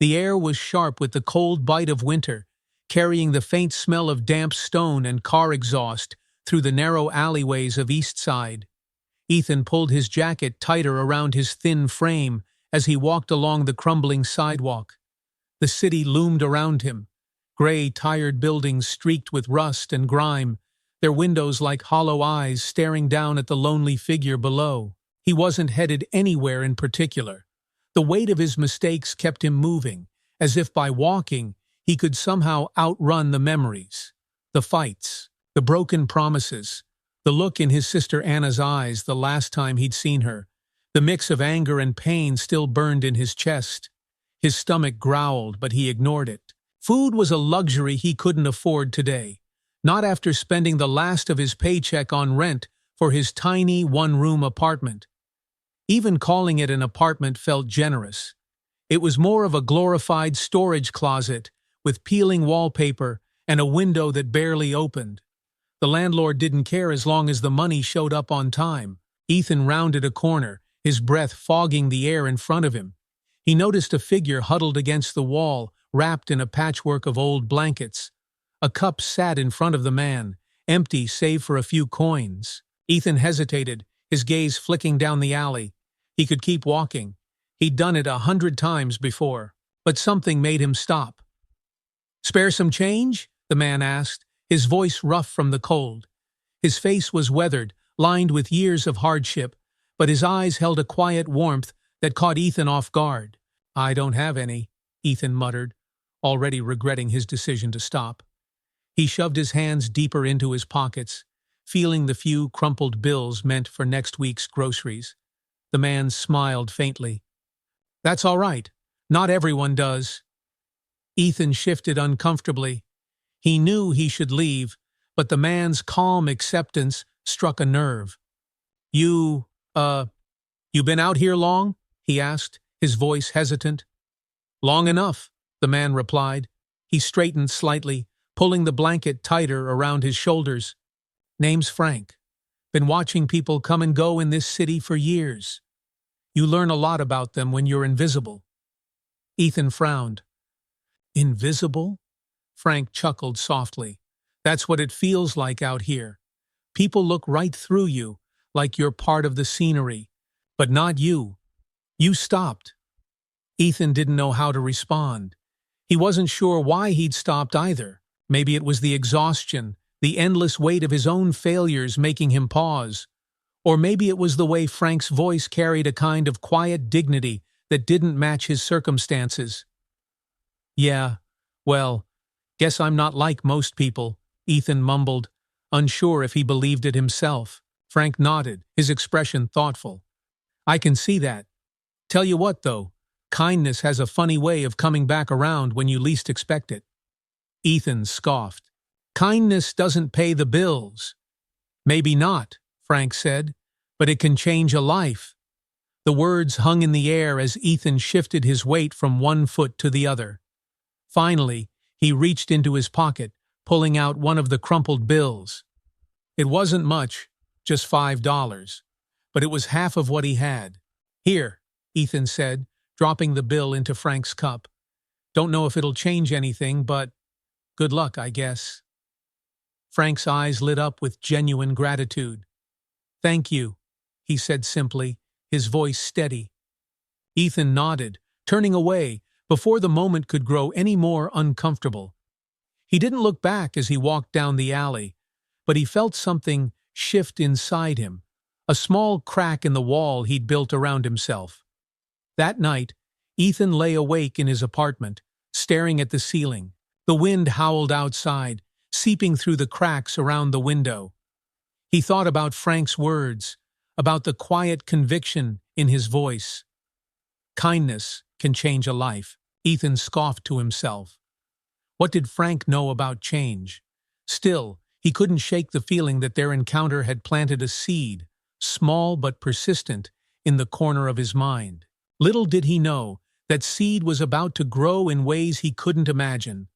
The air was sharp with the cold bite of winter, carrying the faint smell of damp stone and car exhaust through the narrow alleyways of East Side. Ethan pulled his jacket tighter around his thin frame as he walked along the crumbling sidewalk. The city loomed around him, gray, tired buildings streaked with rust and grime, their windows like hollow eyes staring down at the lonely figure below. He wasn't headed anywhere in particular. The weight of his mistakes kept him moving, as if by walking he could somehow outrun the memories, the fights, the broken promises, the look in his sister Anna's eyes the last time he'd seen her. The mix of anger and pain still burned in his chest. His stomach growled, but he ignored it. Food was a luxury he couldn't afford today, not after spending the last of his paycheck on rent for his tiny one-room apartment. Even calling it an apartment felt generous. It was more of a glorified storage closet with peeling wallpaper and a window that barely opened. The landlord didn't care as long as the money showed up on time. Ethan rounded a corner, his breath fogging the air in front of him. He noticed a figure huddled against the wall, wrapped in a patchwork of old blankets. A cup sat in front of the man, empty save for a few coins. Ethan hesitated, his gaze flicking down the alley. He could keep walking. He'd done it 100 times before. But something made him stop. "Spare some change?" the man asked, his voice rough from the cold. His face was weathered, lined with years of hardship, but his eyes held a quiet warmth that caught Ethan off guard. "I don't have any," Ethan muttered, already regretting his decision to stop. He shoved his hands deeper into his pockets, feeling the few crumpled bills meant for next week's groceries. The man smiled faintly. "That's all right. Not everyone does." Ethan shifted uncomfortably. He knew he should leave, but the man's calm acceptance struck a nerve. You been out here long?" he asked, his voice hesitant. "Long enough," the man replied. He straightened slightly, pulling the blanket tighter around his shoulders. "Name's Frank. Been watching people come and go in this city for years. You learn a lot about them when you're invisible." Ethan frowned. "Invisible?" Frank chuckled softly. "That's what it feels like out here. People look right through you, like you're part of the scenery. But not you. You stopped." Ethan didn't know how to respond. He wasn't sure why he'd stopped either. Maybe it was the exhaustion, the endless weight of his own failures making him pause. Or maybe it was the way Frank's voice carried a kind of quiet dignity that didn't match his circumstances. "Yeah, well, guess I'm not like most people," Ethan mumbled, unsure if he believed it himself. Frank nodded, his expression thoughtful. "I can see that. Tell you what, though, kindness has a funny way of coming back around when you least expect it." Ethan scoffed. "Kindness doesn't pay the bills." "Maybe not," Frank said, "but it can change a life." The words hung in the air as Ethan shifted his weight from one foot to the other. Finally, he reached into his pocket, pulling out one of the crumpled bills. It wasn't much, just $5, but it was half of what he had. "Here," Ethan said, dropping the bill into Frank's cup. "Don't know if it'll change anything, but good luck, I guess." Frank's eyes lit up with genuine gratitude. "Thank you," he said simply, his voice steady. Ethan nodded, turning away before the moment could grow any more uncomfortable. He didn't look back as he walked down the alley, but he felt something shift inside him, a small crack in the wall he'd built around himself. That night, Ethan lay awake in his apartment, staring at the ceiling. The wind howled outside, seeping through the cracks around the window. He thought about Frank's words, about the quiet conviction in his voice. Kindness can change a life, Ethan scoffed to himself. What did Frank know about change? Still, he couldn't shake the feeling that their encounter had planted a seed, small but persistent, in the corner of his mind. Little did he know that seed was about to grow in ways he couldn't imagine.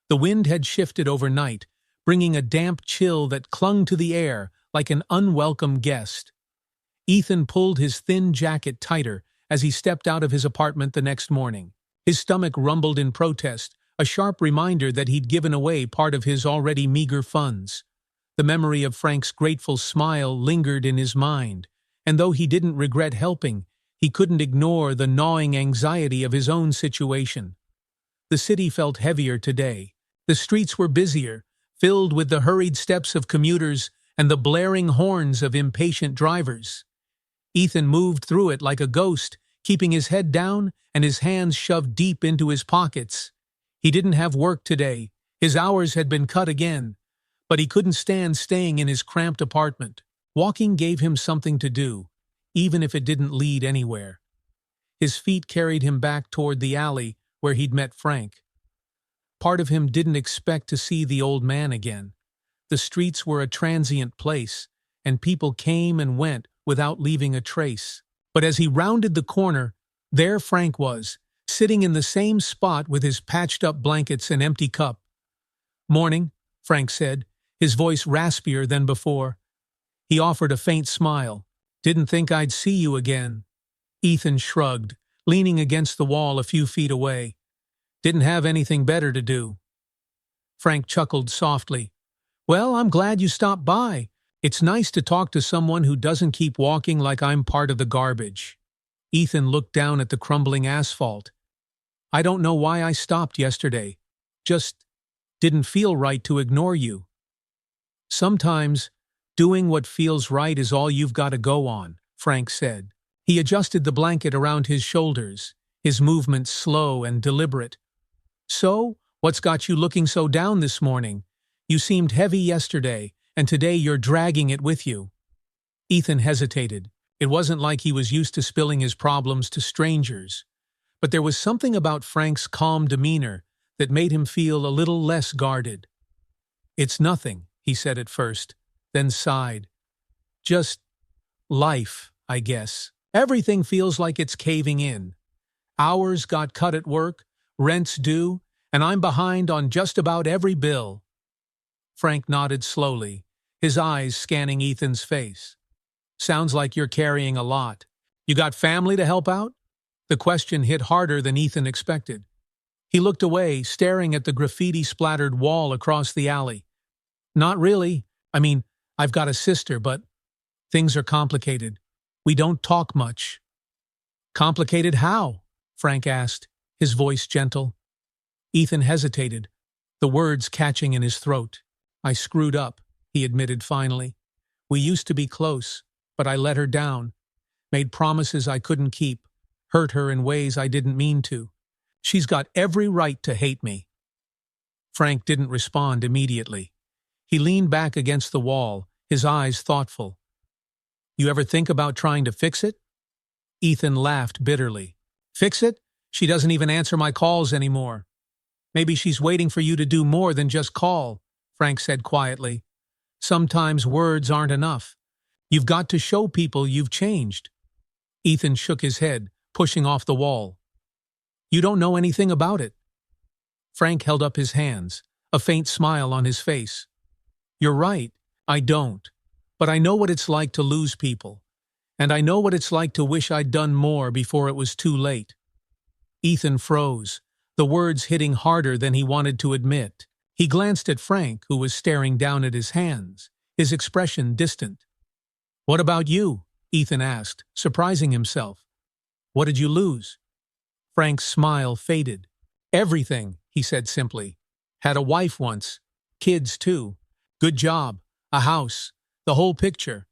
The wind had shifted overnight, bringing a damp chill that clung to the air like an unwelcome guest. Ethan pulled his thin jacket tighter as he stepped out of his apartment the next morning. His stomach rumbled in protest, a sharp reminder that he'd given away part of his already meager funds. The memory of Frank's grateful smile lingered in his mind, and though he didn't regret helping, he couldn't ignore the gnawing anxiety of his own situation. The city felt heavier today. The streets were busier, filled with the hurried steps of commuters and the blaring horns of impatient drivers. Ethan moved through it like a ghost, keeping his head down and his hands shoved deep into his pockets. He didn't have work today. His hours had been cut again. But he couldn't stand staying in his cramped apartment. Walking gave him something to do, even if it didn't lead anywhere. His feet carried him back toward the alley where he'd met Frank. Part of him didn't expect to see the old man again. The streets were a transient place, and people came and went without leaving a trace. But as he rounded the corner, there Frank was, sitting in the same spot with his patched-up blankets and empty cup. "Morning," Frank said, his voice raspier than before. He offered a faint smile. "Didn't think I'd see you again." Ethan shrugged, leaning against the wall a few feet away. "Didn't have anything better to do." Frank chuckled softly. "Well, I'm glad you stopped by. It's nice to talk to someone who doesn't keep walking like I'm part of the garbage." Ethan looked down at the crumbling asphalt. "I don't know why I stopped yesterday. Just didn't feel right to ignore you." "Sometimes, doing what feels right is all you've got to go on," Frank said. He adjusted the blanket around his shoulders, his movements slow and deliberate. "So, what's got you looking so down this morning? You seemed heavy yesterday, and today you're dragging it with you." Ethan hesitated. It wasn't like he was used to spilling his problems to strangers. But there was something about Frank's calm demeanor that made him feel a little less guarded. "It's nothing," he said at first, then sighed. "Just life, I guess. Everything feels like it's caving in. Hours got cut at work, rent's due, and I'm behind on just about every bill." Frank nodded slowly, his eyes scanning Ethan's face. "Sounds like you're carrying a lot. You got family to help out?" The question hit harder than Ethan expected. He looked away, staring at the graffiti-splattered wall across the alley. "Not really. I mean, I've got a sister, but things are complicated. We don't talk much." "Complicated how?" Frank asked, his voice gentle. Ethan hesitated, the words catching in his throat. "I screwed up," he admitted finally. "We used to be close, but I let her down, made promises I couldn't keep, hurt her in ways I didn't mean to. She's got every right to hate me." Frank didn't respond immediately. He leaned back against the wall, his eyes thoughtful. "You ever think about trying to fix it?" Ethan laughed bitterly. "Fix it? She doesn't even answer my calls anymore." "Maybe she's waiting for you to do more than just call," Frank said quietly. "Sometimes words aren't enough. You've got to show people you've changed." Ethan shook his head, pushing off the wall. "You don't know anything about it." Frank held up his hands, a faint smile on his face. "You're right, I don't. But I know what it's like to lose people. And I know what it's like to wish I'd done more before it was too late." Ethan froze, the words hitting harder than he wanted to admit. He glanced at Frank, who was staring down at his hands, his expression distant. "What about you?" Ethan asked, surprising himself. "What did you lose?" Frank's smile faded. "Everything," he said simply. "Had a wife once. Kids, too. Good job. A house. The whole picture.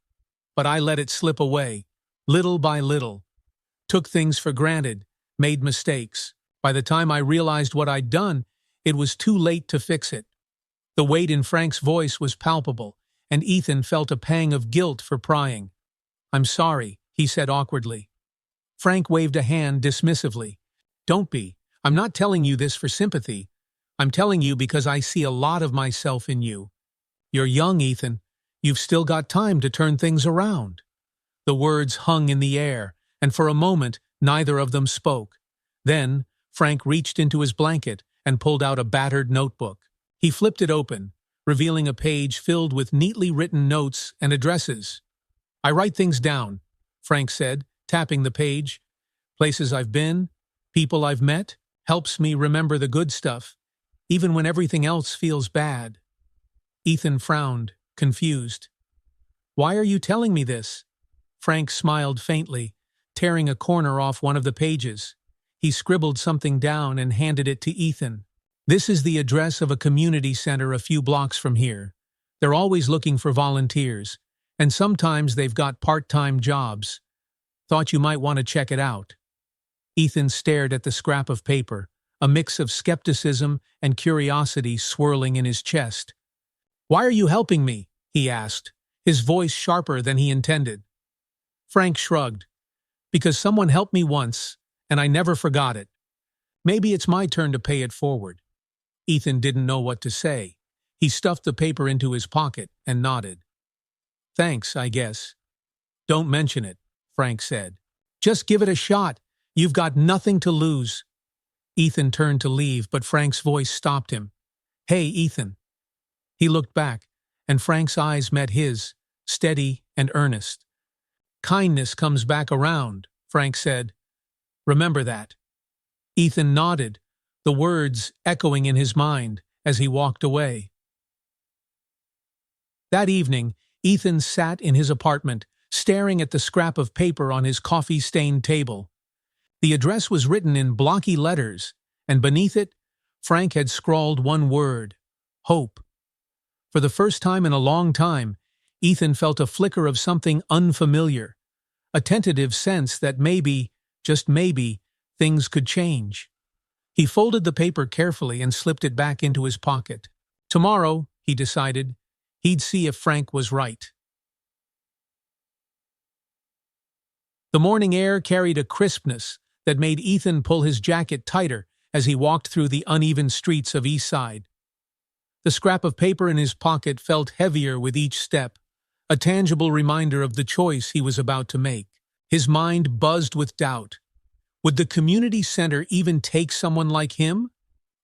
But I let it slip away, little by little. Took things for granted, made mistakes. By the time I realized what I'd done, it was too late to fix it." The weight in Frank's voice was palpable, and Ethan felt a pang of guilt for prying. "I'm sorry," he said awkwardly. Frank waved a hand dismissively. "Don't be. I'm not telling you this for sympathy. I'm telling you because I see a lot of myself in you. You're young, Ethan. You've still got time to turn things around." The words hung in the air, and for a moment neither of them spoke. Then Frank reached into his blanket and pulled out a battered notebook. He flipped it open, revealing a page filled with neatly written notes and addresses. "I write things down," Frank said, tapping the page. "Places I've been, people I've met, Helps me remember the good stuff, even when everything else feels bad. Ethan frowned, confused. Why are you telling me this? Frank smiled faintly, tearing a corner off one of the pages. He scribbled something down and handed it to Ethan. This is the address of a community center a few blocks from here. They're always looking for volunteers, and sometimes they've got part-time jobs. Thought you might want to check it out. Ethan stared at the scrap of paper, a mix of skepticism and curiosity swirling in his chest. Why are you helping me? He asked, his voice sharper than he intended. Frank shrugged. Because someone helped me once, and I never forgot it. Maybe it's my turn to pay it forward. Ethan didn't know what to say. He stuffed the paper into his pocket and nodded. Thanks, I guess. Don't mention it, Frank said. Just give it a shot. You've got nothing to lose. Ethan turned to leave, but Frank's voice stopped him. Hey, Ethan. He looked back, and Frank's eyes met his, steady and earnest. Kindness comes back around, Frank said. Remember that. Ethan nodded, the words echoing in his mind as he walked away. That evening, Ethan sat in his apartment, staring at the scrap of paper on his coffee-stained table. The address was written in blocky letters, and beneath it, Frank had scrawled one word: hope. For the first time in a long time, Ethan felt a flicker of something unfamiliar, a tentative sense that maybe, just maybe, things could change. He folded the paper carefully and slipped it back into his pocket. Tomorrow, he decided, he'd see if Frank was right. The morning air carried a crispness that made Ethan pull his jacket tighter as he walked through the uneven streets of East Side. The scrap of paper in his pocket felt heavier with each step, a tangible reminder of the choice he was about to make. His mind buzzed with doubt. Would the community center even take someone like him?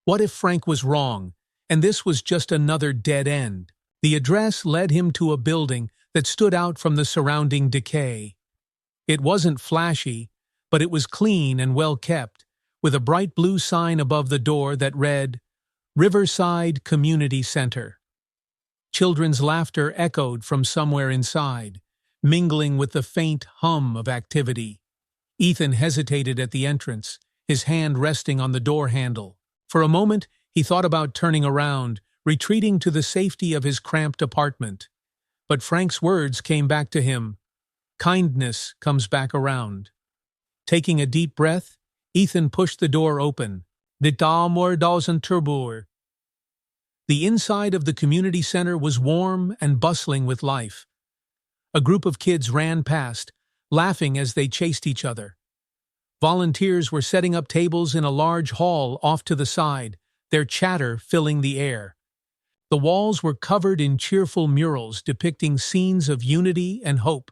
What if Frank was wrong, and this was just another dead end? The address led him to a building that stood out from the surrounding decay. It wasn't flashy, but it was clean and well kept, with a bright blue sign above the door that read, Riverside Community Center. Children's laughter echoed from somewhere inside, mingling with the faint hum of activity. Ethan hesitated at the entrance, his hand resting on the door handle. For a moment, he thought about turning around, retreating to the safety of his cramped apartment. But Frank's words came back to him. Kindness comes back around. Taking a deep breath, Ethan pushed the door open. The inside of the community center was warm and bustling with life. A group of kids ran past, laughing as they chased each other. Volunteers were setting up tables in a large hall off to the side, their chatter filling the air. The walls were covered in cheerful murals depicting scenes of unity and hope.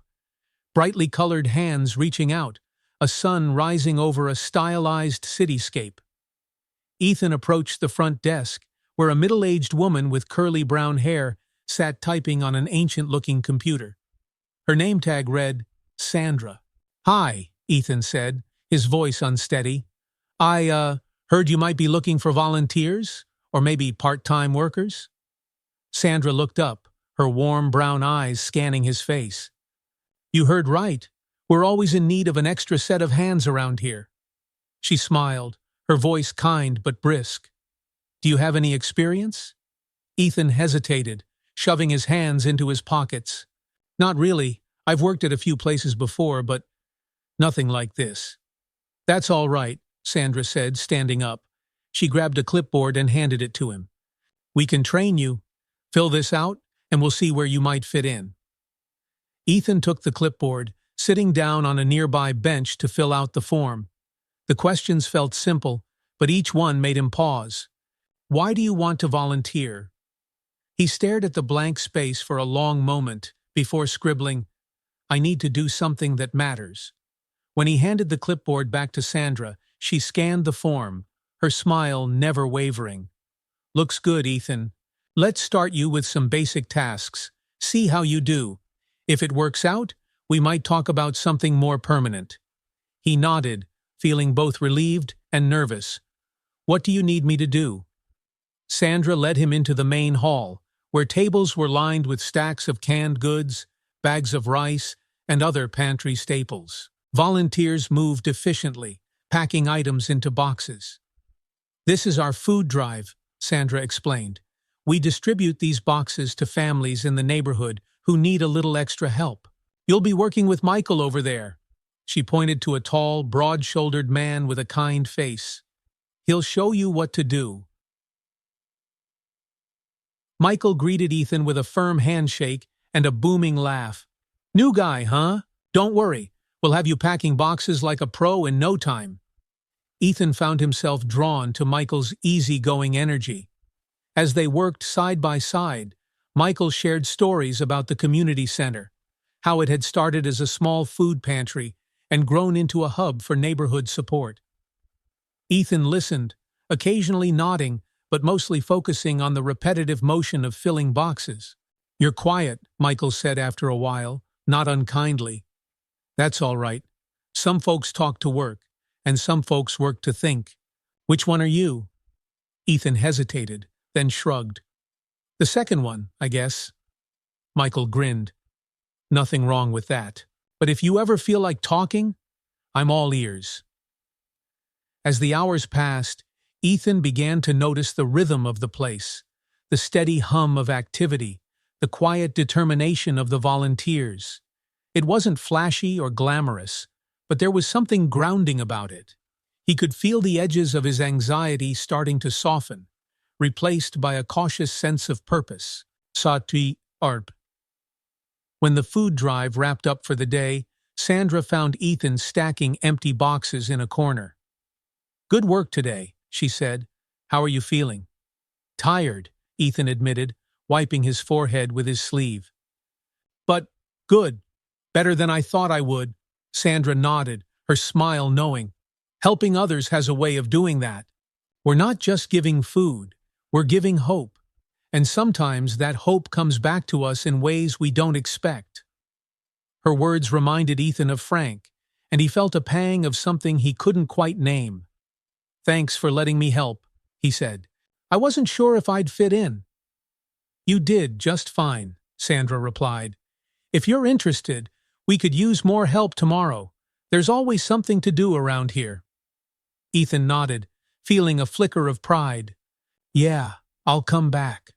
Brightly colored hands reaching out, a sun rising over a stylized cityscape. Ethan approached the front desk, where a middle-aged woman with curly brown hair sat typing on an ancient-looking computer. Her name tag read, Sandra. Hi, Ethan said, his voice unsteady. I heard you might be looking for volunteers, or maybe part-time workers? Sandra looked up, her warm brown eyes scanning his face. You heard right. We're always in need of an extra set of hands around here. She smiled, her voice kind but brisk. Do you have any experience? Ethan hesitated, shoving his hands into his pockets. Not really. I've worked at a few places before, but nothing like this. That's all right, Sandra said, standing up. She grabbed a clipboard and handed it to him. We can train you. Fill this out, and we'll see where you might fit in. Ethan took the clipboard, sitting down on a nearby bench to fill out the form. The questions felt simple, but each one made him pause. Why do you want to volunteer? He stared at the blank space for a long moment before scribbling, I need to do something that matters. When he handed the clipboard back to Sandra, she scanned the form, her smile never wavering. Looks good, Ethan. Let's start you with some basic tasks. See how you do. If it works out, we might talk about something more permanent. He nodded, feeling both relieved and nervous. What do you need me to do? Sandra led him into the main hall, where tables were lined with stacks of canned goods, bags of rice, and other pantry staples. Volunteers moved efficiently, packing items into boxes. This is our food drive, Sandra explained. We distribute these boxes to families in the neighborhood who need a little extra help. You'll be working with Michael over there. She pointed to a tall, broad-shouldered man with a kind face. He'll show you what to do. Michael greeted Ethan with a firm handshake and a booming laugh. New guy, huh? Don't worry, we'll have you packing boxes like a pro in no time. Ethan found himself drawn to Michael's easygoing energy. As they worked side by side, Michael shared stories about the community center, how it had started as a small food pantry and grown into a hub for neighborhood support. Ethan listened, occasionally nodding, but mostly focusing on the repetitive motion of filling boxes. You're quiet, Michael said after a while, not unkindly. That's all right. Some folks talk to work, and some folks work to think. Which one are you? Ethan hesitated, then shrugged. The second one, I guess. Michael grinned. Nothing wrong with that. But if you ever feel like talking, I'm all ears. As the hours passed, Ethan began to notice the rhythm of the place, the steady hum of activity, the quiet determination of the volunteers. It wasn't flashy or glamorous, but there was something grounding about it. He could feel the edges of his anxiety starting to soften, replaced by a cautious sense of purpose. Sati Arp. When the food drive wrapped up for the day, Sandra found Ethan stacking empty boxes in a corner. Good work today, she said. How are you feeling? Tired, Ethan admitted, wiping his forehead with his sleeve. But good. Better than I thought I would. Sandra nodded, her smile knowing. Helping others has a way of doing that. We're not just giving food, we're giving hope. And sometimes that hope comes back to us in ways we don't expect. Her words reminded Ethan of Frank, and he felt a pang of something he couldn't quite name. Thanks for letting me help, he said. I wasn't sure if I'd fit in. You did just fine, Sandra replied. If you're interested, we could use more help tomorrow. There's always something to do around here. Ethan nodded, feeling a flicker of pride. Yeah, I'll come back.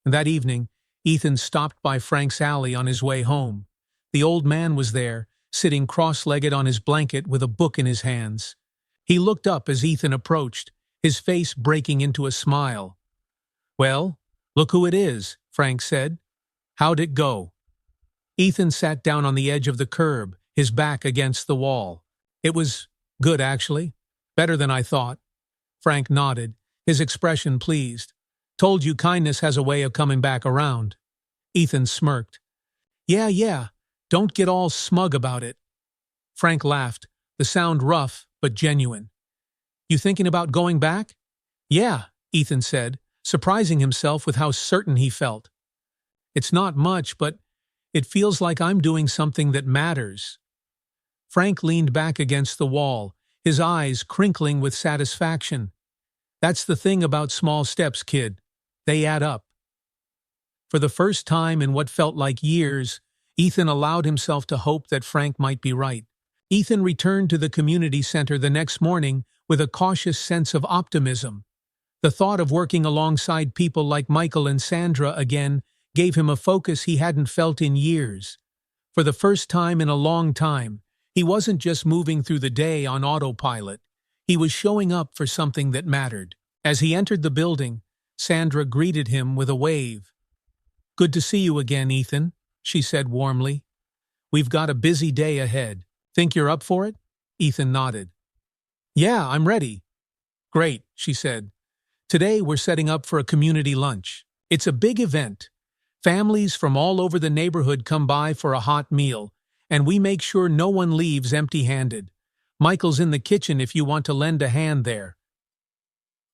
That evening, Ethan stopped by Frank's alley on his way home. The old man was there, sitting cross-legged on his blanket with a book in his hands. He looked up as Ethan approached, his face breaking into a smile. Well, look who it is, Frank said. How'd it go? Ethan sat down on the edge of the curb, his back against the wall. It was good, actually. Better than I thought. Frank nodded, his expression pleased. Told you kindness has a way of coming back around. Ethan smirked. Yeah, don't get all smug about it. Frank laughed, the sound rough but genuine. You thinking about going back? Yeah, Ethan said, surprising himself with how certain he felt. It's not much, but it feels like I'm doing something that matters. Frank leaned back against the wall, his eyes crinkling with satisfaction. That's the thing about small steps, kid. They add up. For the first time in what felt like years, Ethan allowed himself to hope that Frank might be right. Ethan returned to the community center the next morning with a cautious sense of optimism. The thought of working alongside people like Michael and Sandra again gave him a focus he hadn't felt in years. For the first time in a long time, he wasn't just moving through the day on autopilot. He was showing up for something that mattered. As he entered the building, Sandra greeted him with a wave. Good to see you again, Ethan, she said warmly. We've got a busy day ahead. Think you're up for it? Ethan nodded. Yeah, I'm ready. Great, she said. Today we're setting up for a community lunch. It's a big event. Families from all over the neighborhood come by for a hot meal, and we make sure no one leaves empty-handed. Michael's in the kitchen if you want to lend a hand there.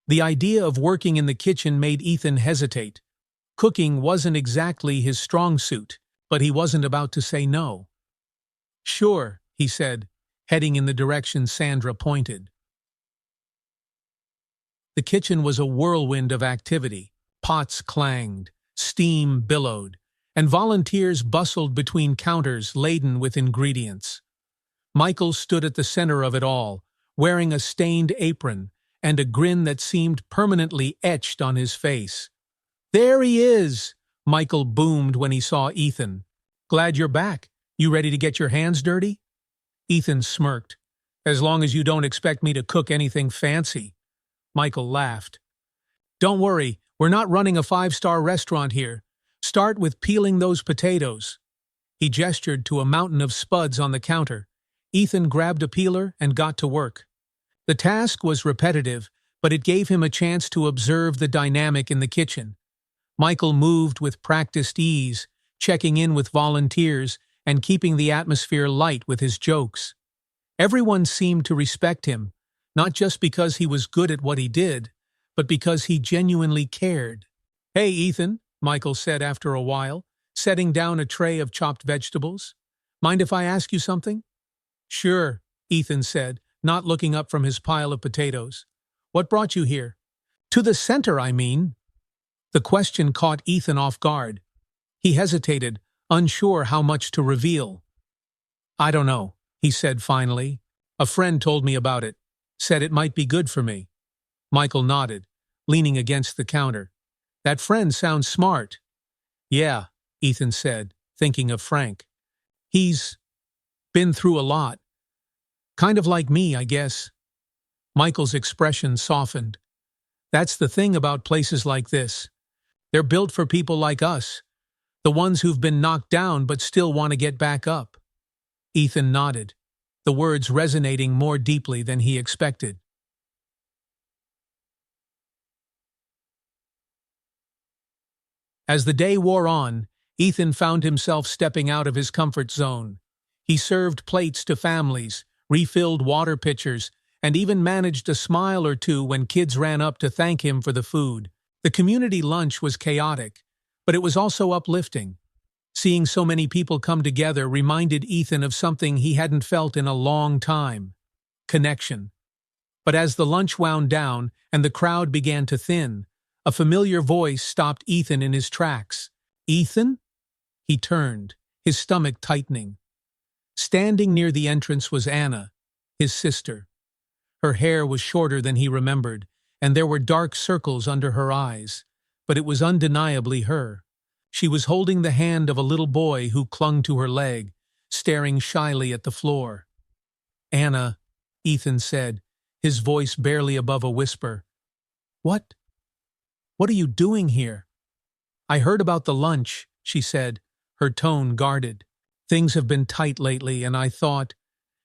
The idea of working in the kitchen made Ethan hesitate. Cooking wasn't exactly his strong suit, but he wasn't about to say no. Sure, he said, heading in the direction Sandra pointed. The kitchen was a whirlwind of activity. Pots clanged, steam billowed, and volunteers bustled between counters laden with ingredients. Michael stood at the center of it all, wearing a stained apron and a grin that seemed permanently etched on his face. "There he is!" Michael boomed when he saw Ethan. "Glad you're back. You ready to get your hands dirty?" Ethan smirked. "As long as you don't expect me to cook anything fancy." Michael laughed. "Don't worry, we're not running a five-star restaurant here. Start with peeling those potatoes." He gestured to a mountain of spuds on the counter. Ethan grabbed a peeler and got to work. The task was repetitive, but it gave him a chance to observe the dynamic in the kitchen. Michael moved with practiced ease, checking in with volunteers and keeping the atmosphere light with his jokes. Everyone seemed to respect him, not just because he was good at what he did, but because he genuinely cared. "Hey, Ethan," Michael said after a while, setting down a tray of chopped vegetables. "Mind if I ask you something?" "Sure," Ethan said, not looking up from his pile of potatoes. "What brought you here?" "To the center, I mean." The question caught Ethan off guard. He hesitated, unsure how much to reveal. "I don't know," he said finally. "A friend told me about it. Said it might be good for me." Michael nodded, leaning against the counter. "That friend sounds smart." "Yeah," Ethan said, thinking of Frank. "He's been through a lot. Kind of like me, I guess." Michael's expression softened. "That's the thing about places like this. They're built for people like us, the ones who've been knocked down but still want to get back up." Ethan nodded, the words resonating more deeply than he expected. As the day wore on, Ethan found himself stepping out of his comfort zone. He served plates to families, refilled water pitchers, and even managed a smile or two when kids ran up to thank him for the food. The community lunch was chaotic, but it was also uplifting. Seeing so many people come together reminded Ethan of something he hadn't felt in a long time: connection. But as the lunch wound down and the crowd began to thin, a familiar voice stopped Ethan in his tracks. "Ethan?" He turned, his stomach tightening. Standing near the entrance was Anna, his sister. Her hair was shorter than he remembered, and there were dark circles under her eyes, but it was undeniably her. She was holding the hand of a little boy who clung to her leg, staring shyly at the floor. "Anna," Ethan said, his voice barely above a whisper. What are you doing here?" "I heard about the lunch," she said, her tone guarded. "Things have been tight lately, and I thought—"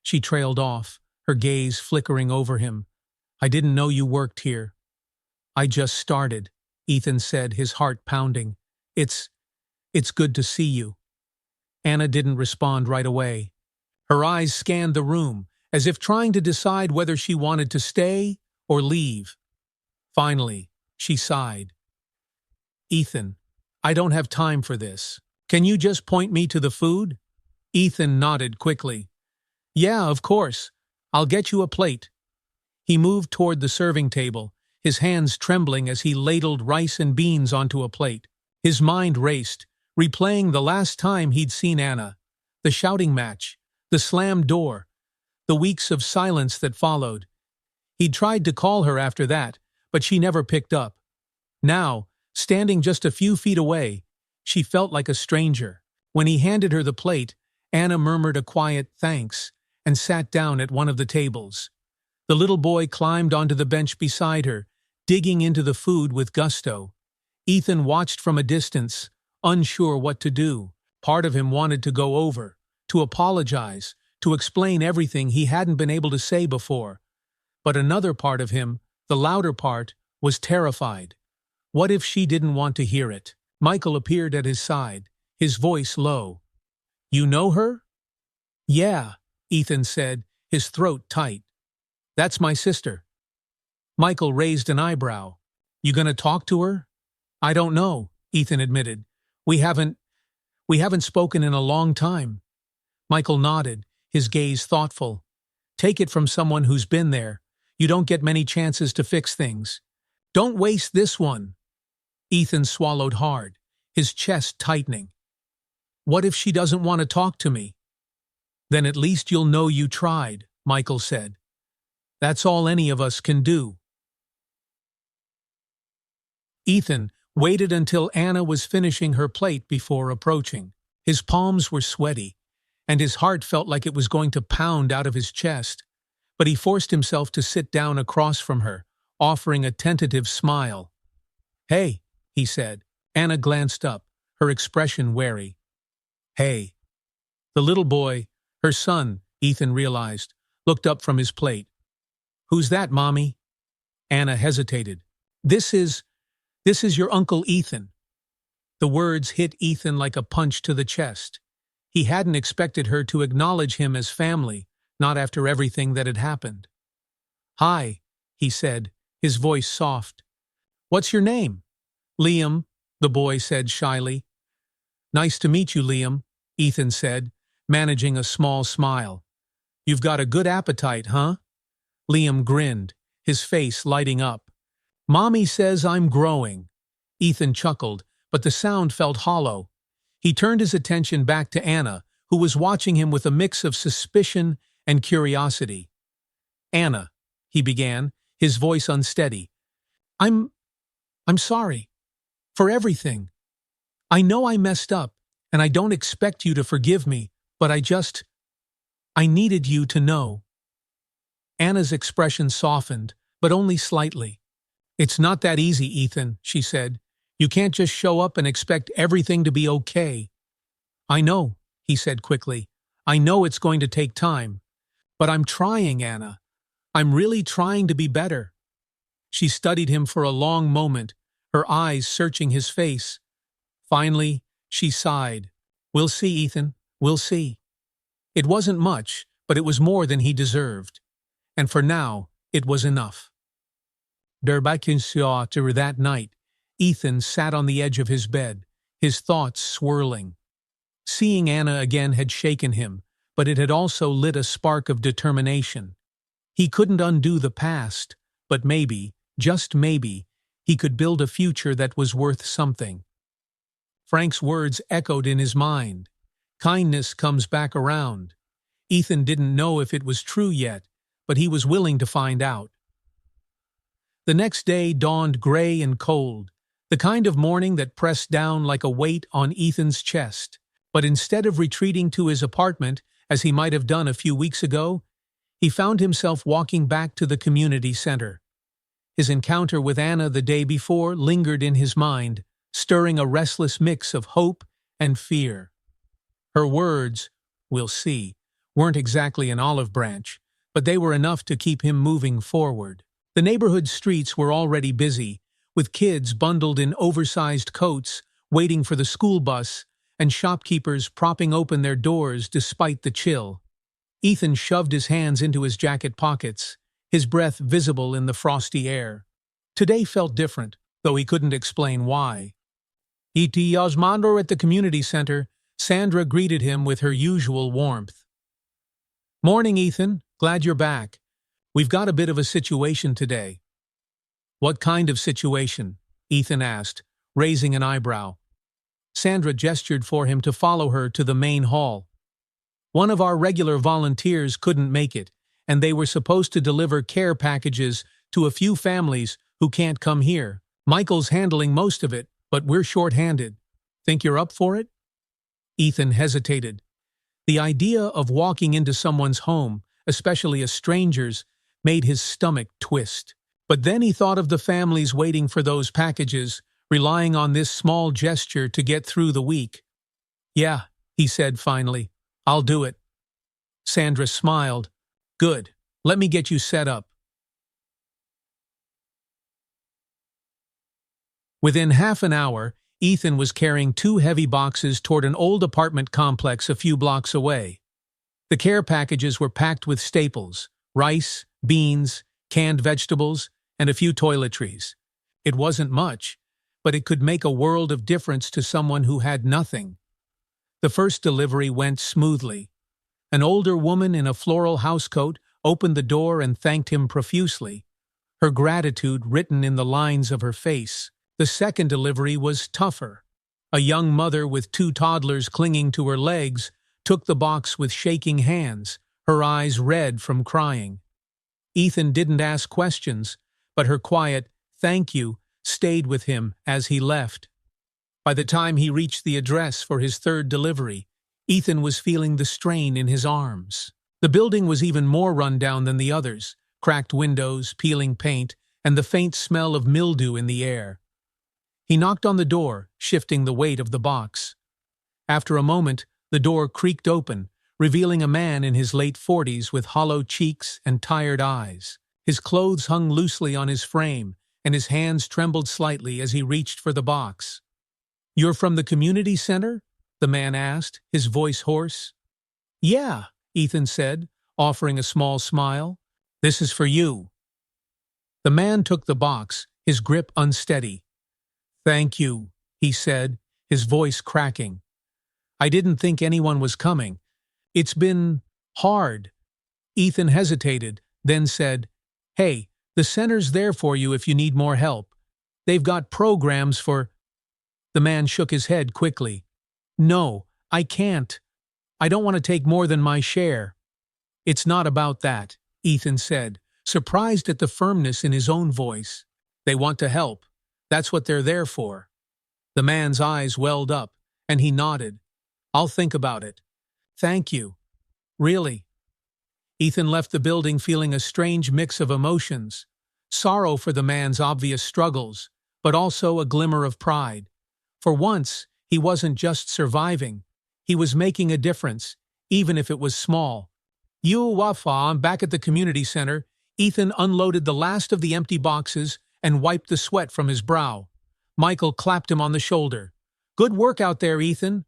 She trailed off, her gaze flickering over him. "I didn't know you worked here." "I just started," Ethan said, his heart pounding. It's good to see you." Anna didn't respond right away. Her eyes scanned the room, as if trying to decide whether she wanted to stay or leave. Finally, she sighed. "Ethan, I don't have time for this. Can you just point me to the food?" Ethan nodded quickly. "Yeah, of course. I'll get you a plate." He moved toward the serving table, his hands trembling as he ladled rice and beans onto a plate. His mind raced, replaying the last time he'd seen Anna, the shouting match, the slammed door, the weeks of silence that followed. He'd tried to call her after that, but she never picked up. Now, standing just a few feet away, she felt like a stranger. When he handed her the plate, Anna murmured a quiet thanks and sat down at one of the tables. The little boy climbed onto the bench beside her, digging into the food with gusto. Ethan watched from a distance, unsure what to do. Part of him wanted to go over, to apologize, to explain everything he hadn't been able to say before. But another part of him, the louder part, was terrified. What if she didn't want to hear it? Michael appeared at his side, his voice low. "You know her?" "Yeah," Ethan said, his throat tight. "That's my sister." Michael raised an eyebrow. "You gonna talk to her?" "I don't know," Ethan admitted. We haven't spoken in a long time." Michael nodded, his gaze thoughtful. "Take it from someone who's been there. You don't get many chances to fix things. Don't waste this one. Ethan swallowed hard, his chest tightening. What if she doesn't want to talk to me? Then at least you'll know you tried, Michael said. That's all any of us can do. Ethan waited until Anna was finishing her plate before approaching. His palms were sweaty, and his heart felt like it was going to pound out of his chest. But he forced himself to sit down across from her, offering a tentative smile. "Hey," he said. Anna glanced up, her expression wary. "Hey." The little boy, her son, Ethan realized, looked up from his plate. "Who's that, Mommy?" Anna hesitated. This is your Uncle Ethan." The words hit Ethan like a punch to the chest. He hadn't expected her to acknowledge him as family, not after everything that had happened. "Hi," he said, his voice soft. "What's your name?" "Liam," the boy said shyly. "Nice to meet you, Liam," Ethan said, managing a small smile. "You've got a good appetite, huh?" Liam grinned, his face lighting up. "Mommy says I'm growing." Ethan chuckled, but the sound felt hollow. He turned his attention back to Anna, who was watching him with a mix of suspicion and curiosity. "Anna," he began, his voice unsteady. I'm sorry. For everything. I know I messed up, and I don't expect you to forgive me, but I needed you to know." Anna's expression softened, but only slightly. "It's not that easy, Ethan," she said. "You can't just show up and expect everything to be okay." "I know," he said quickly. "I know it's going to take time. But I'm trying, Anna. I'm really trying to be better." She studied him for a long moment, her eyes searching his face. Finally, she sighed. "We'll see, Ethan. We'll see." It wasn't much, but it was more than he deserved. And for now, it was enough. That night, Ethan sat on the edge of his bed, his thoughts swirling. Seeing Anna again had shaken him, but it had also lit a spark of determination. He couldn't undo the past, but maybe, just maybe, he could build a future that was worth something. Frank's words echoed in his mind. Kindness comes back around. Ethan didn't know if it was true yet, but he was willing to find out. The next day dawned gray and cold, the kind of morning that pressed down like a weight on Ethan's chest. But instead of retreating to his apartment, as he might have done a few weeks ago, he found himself walking back to the community center. His encounter with Anna the day before lingered in his mind, stirring a restless mix of hope and fear. Her words, "We'll see," weren't exactly an olive branch, but they were enough to keep him moving forward. The neighborhood streets were already busy, with kids bundled in oversized coats, waiting for the school bus, and shopkeepers propping open their doors despite the chill. Ethan shoved his hands into his jacket pockets, his breath visible in the frosty air. Today felt different, though he couldn't explain why. Osmando at the community center, Sandra greeted him with her usual warmth. "Morning, Ethan. Glad you're back. We've got a bit of a situation today." "What kind of situation?" Ethan asked, raising an eyebrow. Sandra gestured for him to follow her to the main hall. "One of our regular volunteers couldn't make it, and they were supposed to deliver care packages to a few families who can't come here. Michael's handling most of it, but we're short-handed. Think you're up for it?" Ethan hesitated. The idea of walking into someone's home, especially a stranger's, made his stomach twist. But then he thought of the families waiting for those packages, relying on this small gesture to get through the week. "Yeah," he said finally. "I'll do it." Sandra smiled. "Good. Let me get you set up." Within half an hour, Ethan was carrying 2 heavy boxes toward an old apartment complex a few blocks away. The care packages were packed with staples: rice, beans, canned vegetables, and a few toiletries. It wasn't much, but it could make a world of difference to someone who had nothing. The first delivery went smoothly. An older woman in a floral housecoat opened the door and thanked him profusely. her gratitude written in the lines of her face. The second delivery was tougher. A young mother with two toddlers clinging to her legs took the box with shaking hands, her eyes red from crying. Ethan didn't ask questions, but her quiet "thank you" stayed with him as he left. By the time he reached the address for his third delivery, Ethan was feeling the strain in his arms. The building was even more run down than the others, cracked windows, peeling paint, and the faint smell of mildew in the air. He knocked on the door, shifting the weight of the box. After a moment, the door creaked open, revealing a man in his late 40s with hollow cheeks and tired eyes. His clothes hung loosely on his frame, and his hands trembled slightly as he reached for the box. "You're from the community center?" the man asked, his voice hoarse. "Yeah," Ethan said, offering a small smile. "This is for you." The man took the box, his grip unsteady. "Thank you," he said, his voice cracking. "I didn't think anyone was coming. It's been hard." Ethan hesitated, then said, "Hey, the center's there for you if you need more help. They've got programs for—" The man shook his head quickly. "No, I can't. I don't want to take more than my share." "It's not about that," Ethan said, surprised at the firmness in his own voice. "They want to help. That's what they're there for." The man's eyes welled up, and he nodded. "I'll think about it. Thank you. Really." Ethan left the building feeling a strange mix of emotions, sorrow for the man's obvious struggles, but also a glimmer of pride. For once, he wasn't just surviving. He was making a difference, even if it was small. Wafa, I'm back at the community center. Ethan unloaded the last of the empty boxes and wiped the sweat from his brow. Michael clapped him on the shoulder. "Good work out there, Ethan.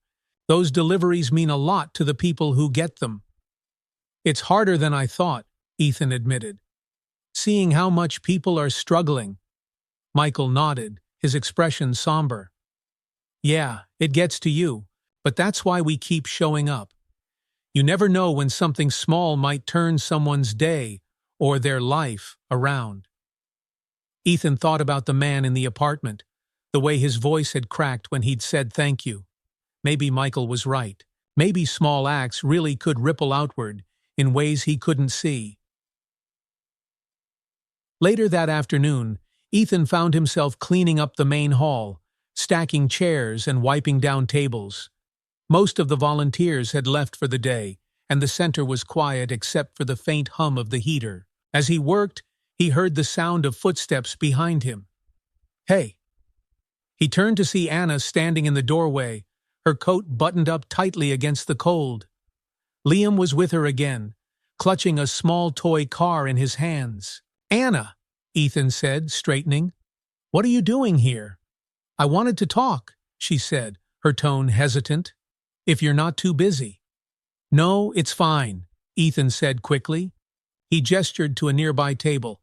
Those deliveries mean a lot to the people who get them." "It's harder than I thought," Ethan admitted. "Seeing how much people are struggling." Michael nodded, his expression somber. "Yeah, it gets to you, but that's why we keep showing up. You never know when something small might turn someone's day or their life around." Ethan thought about the man in the apartment, the way his voice had cracked when he'd said thank you. Maybe Michael was right. Maybe small acts really could ripple outward in ways he couldn't see. Later that afternoon, Ethan found himself cleaning up the main hall, stacking chairs and wiping down tables. Most of the volunteers had left for the day, and the center was quiet except for the faint hum of the heater. As he worked, he heard the sound of footsteps behind him. "Hey!" He turned to see Anna standing in the doorway, her coat buttoned up tightly against the cold. Liam was with her again, clutching a small toy car in his hands. "Anna," Ethan said, straightening. "What are you doing here?" "I wanted to talk," she said, her tone hesitant. "If you're not too busy." "No, it's fine," Ethan said quickly. He gestured to a nearby table.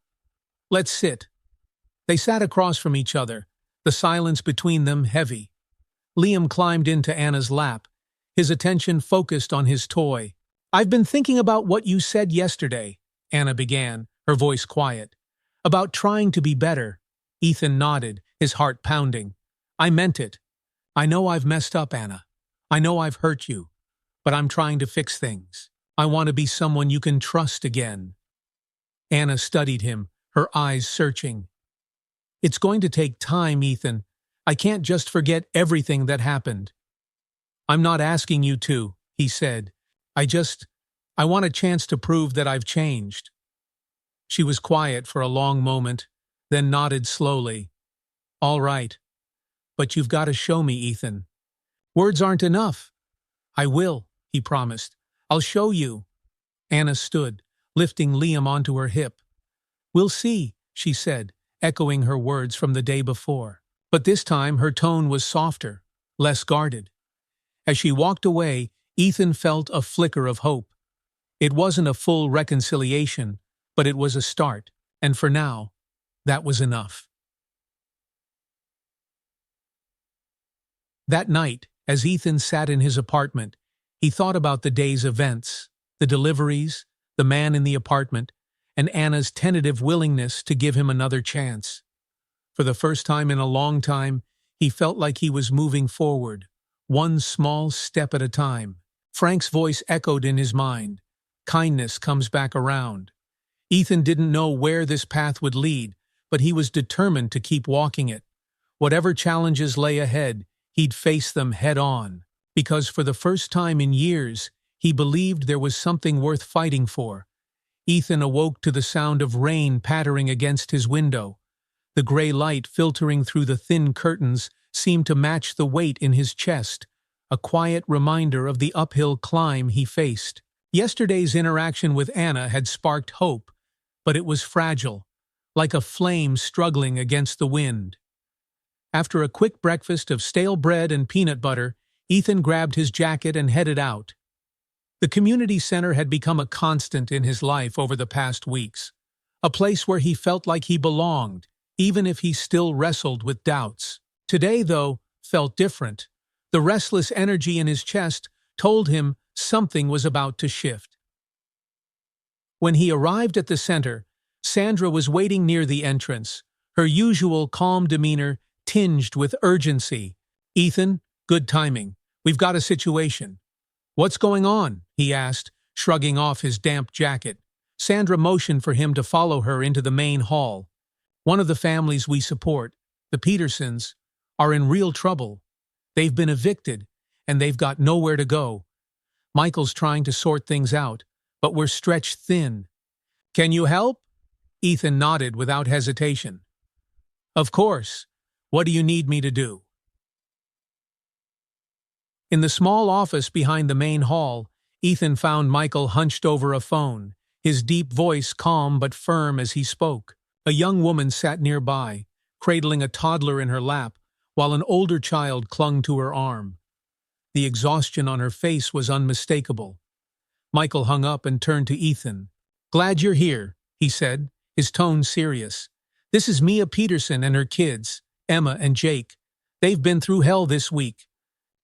"Let's sit." They sat across from each other, the silence between them heavy. Liam climbed into Anna's lap, his attention focused on his toy. "I've been thinking about what you said yesterday," Anna began, her voice quiet. "About trying to be better." Ethan nodded, his heart pounding. "I meant it. I know I've messed up, Anna. I know I've hurt you. But I'm trying to fix things. I want to be someone you can trust again." Anna studied him, her eyes searching. "It's going to take time, Ethan. I can't just forget everything that happened." "I'm not asking you to," he said. I want a chance to prove that I've changed." She was quiet for a long moment, then nodded slowly. "All right. But you've got to show me, Ethan. Words aren't enough." "I will," he promised. "I'll show you." Anna stood, lifting Liam onto her hip. "We'll see," she said, echoing her words from the day before. But this time her tone was softer, less guarded. As she walked away, Ethan felt a flicker of hope. It wasn't a full reconciliation, but it was a start, and for now, that was enough. That night, as Ethan sat in his apartment, he thought about the day's events, the deliveries, the man in the apartment, and Anna's tentative willingness to give him another chance. For the first time in a long time, he felt like he was moving forward, one small step at a time. Frank's voice echoed in his mind. Kindness comes back around. Ethan didn't know where this path would lead, but he was determined to keep walking it. Whatever challenges lay ahead, he'd face them head on, because for the first time in years, he believed there was something worth fighting for. Ethan awoke to the sound of rain pattering against his window. The gray light filtering through the thin curtains seemed to match the weight in his chest, a quiet reminder of the uphill climb he faced. Yesterday's interaction with Anna had sparked hope, but it was fragile, like a flame struggling against the wind. After a quick breakfast of stale bread and peanut butter, Ethan grabbed his jacket and headed out. The community center had become a constant in his life over the past weeks, a place where he felt like he belonged, even if he still wrestled with doubts. Today, though, felt different. The restless energy in his chest told him something was about to shift. When he arrived at the center, Sandra was waiting near the entrance, her usual calm demeanor tinged with urgency. "Ethan, good timing. We've got a situation." "What's going on?" he asked, shrugging off his damp jacket. Sandra motioned for him to follow her into the main hall. "One of the families we support, the Petersons, are in real trouble. They've been evicted, and they've got nowhere to go. Michael's trying to sort things out, but we're stretched thin." "Can you help?" Ethan nodded without hesitation. "Of course. What do you need me to do?" In the small office behind the main hall, Ethan found Michael hunched over a phone, his deep voice calm but firm as he spoke. A young woman sat nearby, cradling a toddler in her lap, while an older child clung to her arm. The exhaustion on her face was unmistakable. Michael hung up and turned to Ethan. "Glad you're here," he said, his tone serious. "This is Mia Peterson and her kids, Emma and Jake. They've been through hell this week.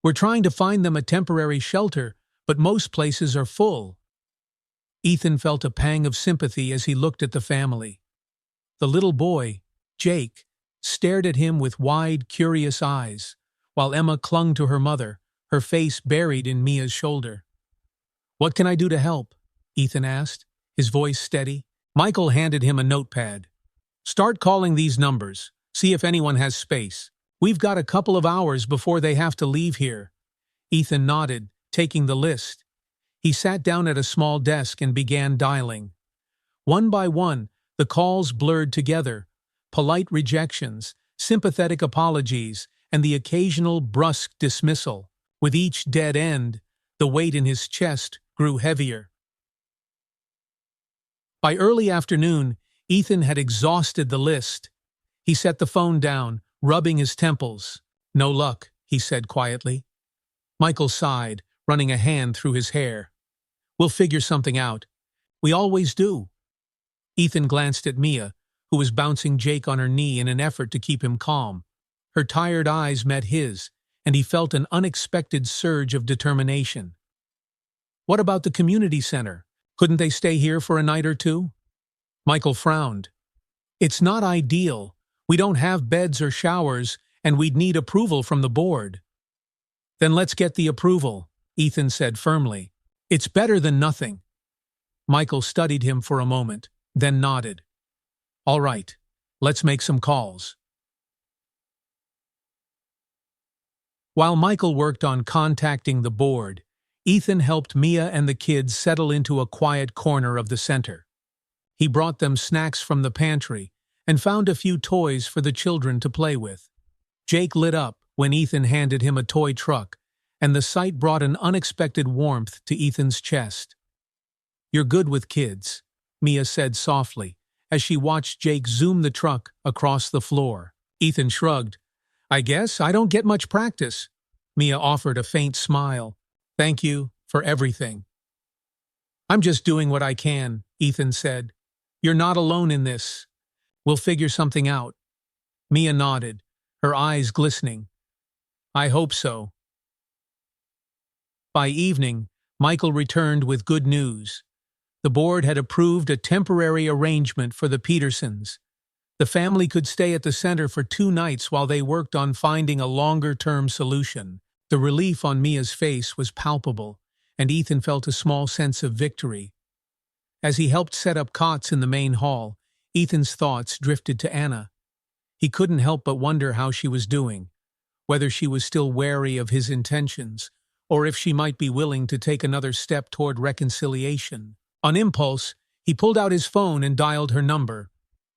We're trying to find them a temporary shelter, but most places are full." Ethan felt a pang of sympathy as he looked at the family. The little boy, Jake, stared at him with wide, curious eyes, while Emma clung to her mother, her face buried in Mia's shoulder. "What can I do to help?" Ethan asked, his voice steady. Michael handed him a notepad. "Start calling these numbers. See if anyone has space. We've got a couple of hours before they have to leave here." Ethan nodded, taking the list. He sat down at a small desk and began dialing. One by one, the calls blurred together. Polite rejections, sympathetic apologies, and the occasional brusque dismissal. With each dead end, the weight in his chest grew heavier. By early afternoon, Ethan had exhausted the list. He set the phone down, rubbing his temples. "No luck," he said quietly. Michael sighed, running a hand through his hair. "We'll figure something out. We always do." Ethan glanced at Mia, who was bouncing Jake on her knee in an effort to keep him calm. Her tired eyes met his, and he felt an unexpected surge of determination. "What about the community center? Couldn't they stay here for a night or two?" Michael frowned. "It's not ideal. We don't have beds or showers, and we'd need approval from the board." "Then let's get the approval," Ethan said firmly. "It's better than nothing." Michael studied him for a moment, then nodded. "All right, let's make some calls." While Michael worked on contacting the board, Ethan helped Mia and the kids settle into a quiet corner of the center. He brought them snacks from the pantry and found a few toys for the children to play with. Jake lit up when Ethan handed him a toy truck, and the sight brought an unexpected warmth to Ethan's chest. "You're good with kids," Mia said softly, as she watched Jake zoom the truck across the floor. Ethan shrugged. "I guess I don't get much practice." Mia offered a faint smile. "Thank you for everything." "I'm just doing what I can," Ethan said. "You're not alone in this. We'll figure something out." Mia nodded, her eyes glistening. "I hope so." By evening, Michael returned with good news. The board had approved a temporary arrangement for the Petersons. The family could stay at the center for 2 nights while they worked on finding a longer-term solution. The relief on Mia's face was palpable, and Ethan felt a small sense of victory. As he helped set up cots in the main hall, Ethan's thoughts drifted to Anna. He couldn't help but wonder how she was doing, whether she was still wary of his intentions, or if she might be willing to take another step toward reconciliation. On impulse, he pulled out his phone and dialed her number.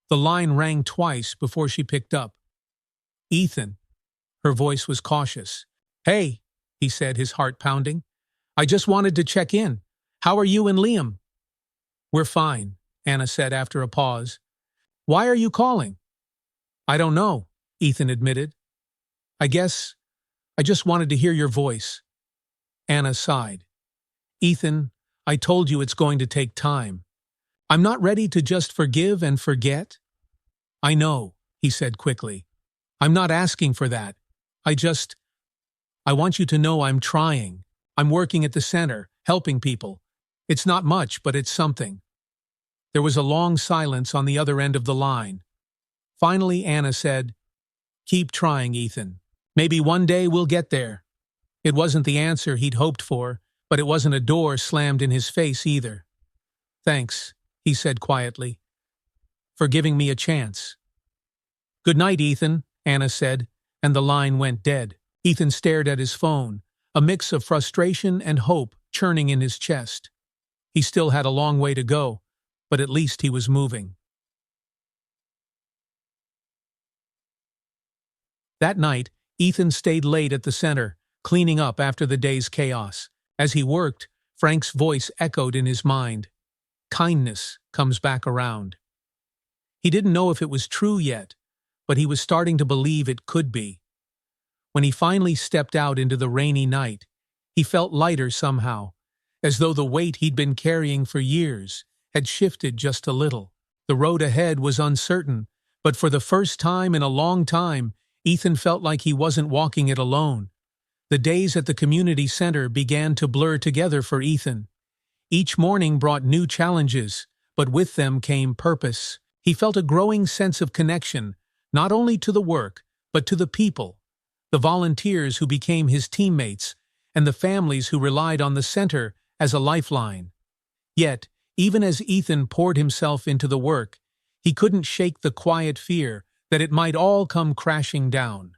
The line rang twice before she picked up. "Ethan." Her voice was cautious. "Hey," he said, his heart pounding. "I just wanted to check in. How are you and Liam?" "We're fine," Anna said after a pause. "Why are you calling?" "I don't know," Ethan admitted. I just wanted to hear your voice." Anna sighed. "Ethan, I told you it's going to take time. I'm not ready to just forgive and forget." "I know," he said quickly. "I'm not asking for that. I want you to know I'm trying. I'm working at the center, helping people. It's not much, but it's something." There was a long silence on the other end of the line. Finally, Anna said, "Keep trying, Ethan. Maybe one day we'll get there." It wasn't the answer he'd hoped for, but it wasn't a door slammed in his face either. "Thanks," he said quietly, "for giving me a chance." "Good night, Ethan," Anna said, and the line went dead. Ethan stared at his phone, a mix of frustration and hope churning in his chest. He still had a long way to go, but at least he was moving. That night, Ethan stayed late at the center, cleaning up after the day's chaos. As he worked, Frank's voice echoed in his mind. "Kindness comes back around." He didn't know if it was true yet, but he was starting to believe it could be. When he finally stepped out into the rainy night, he felt lighter somehow, as though the weight he'd been carrying for years had shifted just a little. The road ahead was uncertain, but for the first time in a long time, Ethan felt like he wasn't walking it alone. The days at the community center began to blur together for Ethan. Each morning brought new challenges, but with them came purpose. He felt a growing sense of connection, not only to the work, but to the people, the volunteers who became his teammates, and the families who relied on the center as a lifeline. Yet, even as Ethan poured himself into the work, he couldn't shake the quiet fear that it might all come crashing down.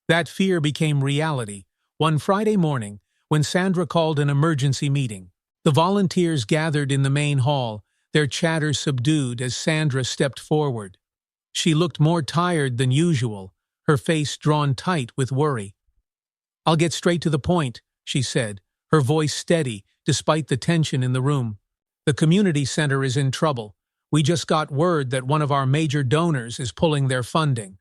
That fear became reality one Friday morning when Sandra called an emergency meeting. The volunteers gathered in the main hall, their chatter subdued as Sandra stepped forward. She looked more tired than usual, her face drawn tight with worry. "I'll get straight to the point," she said, her voice steady despite the tension in the room. "The community center is in trouble. We just got word that one of our major donors is pulling their funding."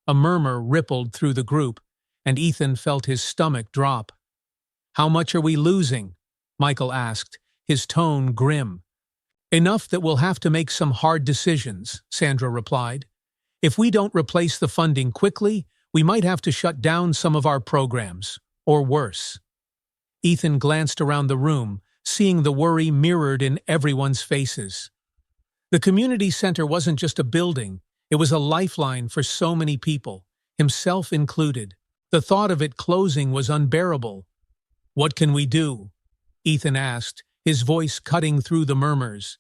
A murmur rippled through the group, and Ethan felt his stomach drop. "How much are we losing?" Michael asked, his tone grim. "Enough that we'll have to make some hard decisions," Sandra replied. "If we don't replace the funding quickly, we might have to shut down some of our programs, or worse." Ethan glanced around the room, seeing the worry mirrored in everyone's faces. The community center wasn't just a building, it was a lifeline for so many people, himself included. The thought of it closing was unbearable. "What can we do?" Ethan asked, his voice cutting through the murmurs.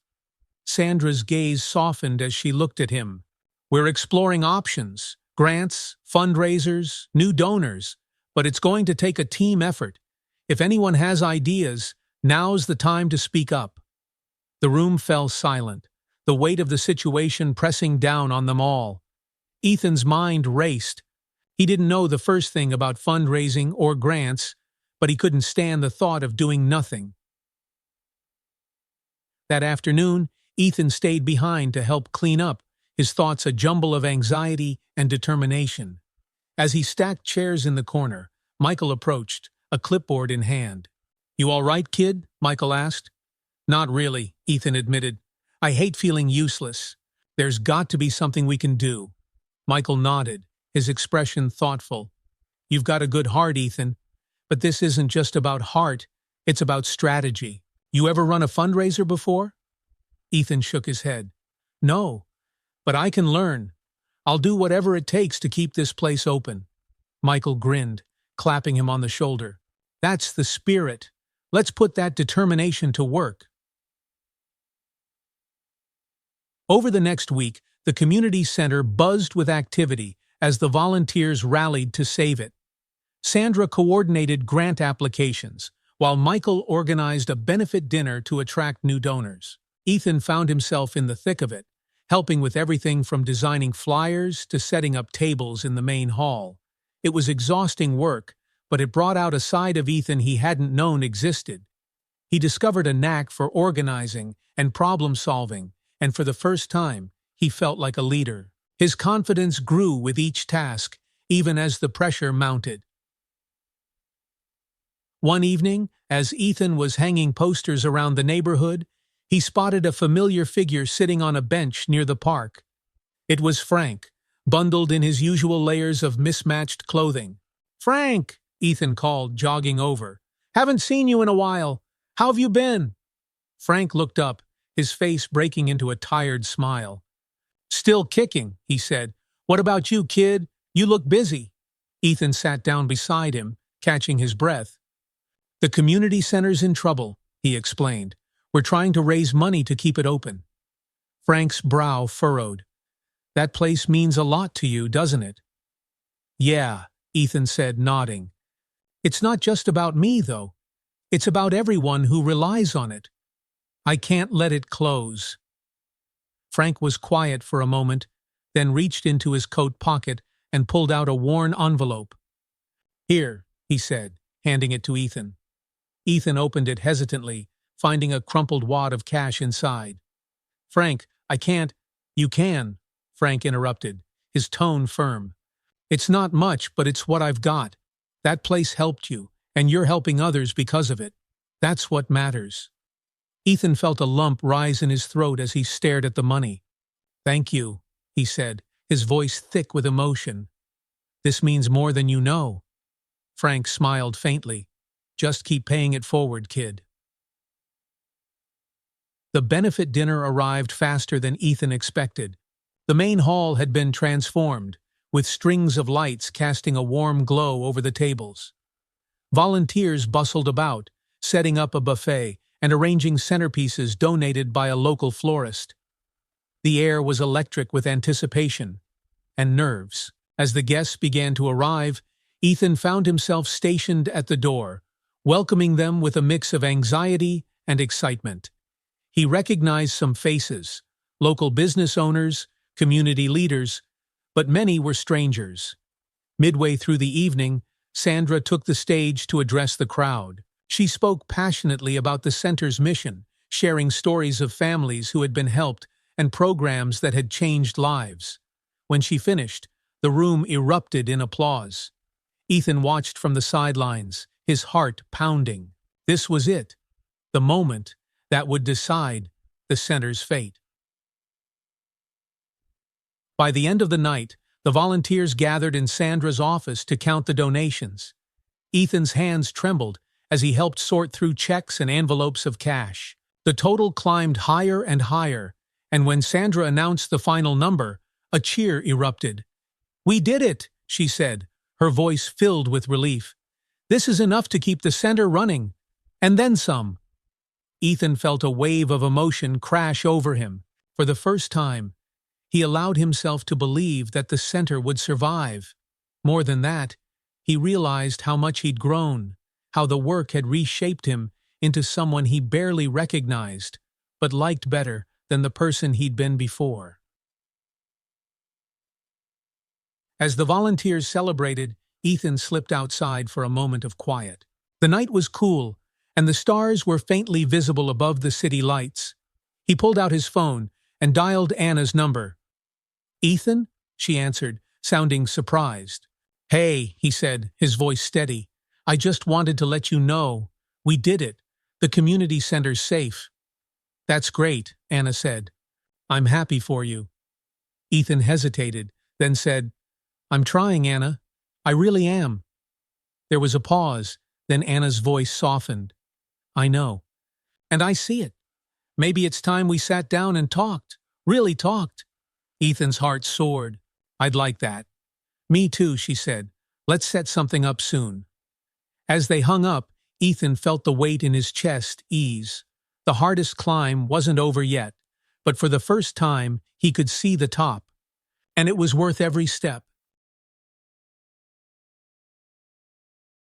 Sandra's gaze softened as she looked at him. "We're exploring options, grants, fundraisers, new donors, but it's going to take a team effort. If anyone has ideas, now's the time to speak up." The room fell silent, the weight of the situation pressing down on them all. Ethan's mind raced. He didn't know the first thing about fundraising or grants, but he couldn't stand the thought of doing nothing. That afternoon, Ethan stayed behind to help clean up, his thoughts a jumble of anxiety and determination. As he stacked chairs in the corner, Michael approached, a clipboard in hand. "You all right, kid?" Michael asked. "Not really," Ethan admitted. "I hate feeling useless. There's got to be something we can do." Michael nodded, his expression thoughtful. "You've got a good heart, Ethan. But this isn't just about heart, it's about strategy. You ever run a fundraiser before? Ethan shook his head. No, but I can learn. I'll do whatever it takes to keep this place open. Michael grinned, clapping him on the shoulder. That's the spirit. Let's put that determination to work. Over the next week, the community center buzzed with activity as the volunteers rallied to save it. Sandra coordinated grant applications, while Michael organized a benefit dinner to attract new donors. Ethan found himself in the thick of it, helping with everything from designing flyers to setting up tables in the main hall. It was exhausting work, but it brought out a side of Ethan he hadn't known existed. He discovered a knack for organizing and problem-solving, and for the first time, he felt like a leader. His confidence grew with each task, even as the pressure mounted. One evening, as Ethan was hanging posters around the neighborhood, he spotted a familiar figure sitting on a bench near the park. It was Frank, bundled in his usual layers of mismatched clothing. "Frank!" Ethan called, jogging over. "Haven't seen you in a while. How have you been?" Frank looked up, his face breaking into a tired smile. "Still kicking," he said. "What about you, kid? You look busy." Ethan sat down beside him, catching his breath. "The community center's in trouble," he explained. "We're trying to raise money to keep it open." Frank's brow furrowed. "That place means a lot to you, doesn't it?" "Yeah," Ethan said, nodding. "It's not just about me, though. It's about everyone who relies on it. I can't let it close." Frank was quiet for a moment, then reached into his coat pocket and pulled out a worn envelope. "Here," he said, handing it to Ethan. Ethan opened it hesitantly, finding a crumpled wad of cash inside. "Frank, I can't—" "You can," Frank interrupted, his tone firm. "It's not much, but it's what I've got. That place helped you, and you're helping others because of it. That's what matters." Ethan felt a lump rise in his throat as he stared at the money. "Thank you," he said, his voice thick with emotion. "This means more than you know." Frank smiled faintly. "Just keep paying it forward, kid." The benefit dinner arrived faster than Ethan expected. The main hall had been transformed, with strings of lights casting a warm glow over the tables. Volunteers bustled about, setting up a buffet and arranging centerpieces donated by a local florist. The air was electric with anticipation and nerves. As the guests began to arrive, Ethan found himself stationed at the door, welcoming them with a mix of anxiety and excitement. He recognized some faces, local business owners, community leaders, but many were strangers. Midway through the evening, Sandra took the stage to address the crowd. She spoke passionately about the center's mission, sharing stories of families who had been helped and programs that had changed lives. When she finished, the room erupted in applause. Ethan watched from the sidelines, his heart pounding. This was it, the moment that would decide the center's fate. By the end of the night, the volunteers gathered in Sandra's office to count the donations. Ethan's hands trembled as he helped sort through checks and envelopes of cash. The total climbed higher and higher, and when Sandra announced the final number, a cheer erupted. "We did it," she said, her voice filled with relief. "This is enough to keep the center running, and then some." Ethan felt a wave of emotion crash over him. For the first time, he allowed himself to believe that the center would survive. More than that, he realized how much he'd grown, how the work had reshaped him into someone he barely recognized, but liked better than the person he'd been before. As the volunteers celebrated, Ethan slipped outside for a moment of quiet. The night was cool, and the stars were faintly visible above the city lights. He pulled out his phone and dialed Anna's number. "Ethan?" she answered, sounding surprised. "Hey," he said, his voice steady. "I just wanted to let you know. We did it. The community center's safe." "That's great," Anna said. "I'm happy for you." Ethan hesitated, then said, "I'm trying, Anna. I really am." There was a pause, then Anna's voice softened. "I know. And I see it. Maybe it's time we sat down and talked. Really talked. Ethan's heart soared. I'd like that. Me too, she said. Let's set something up soon. As they hung up, Ethan felt the weight in his chest ease. The hardest climb wasn't over yet, but for the first time, he could see the top. And it was worth every step.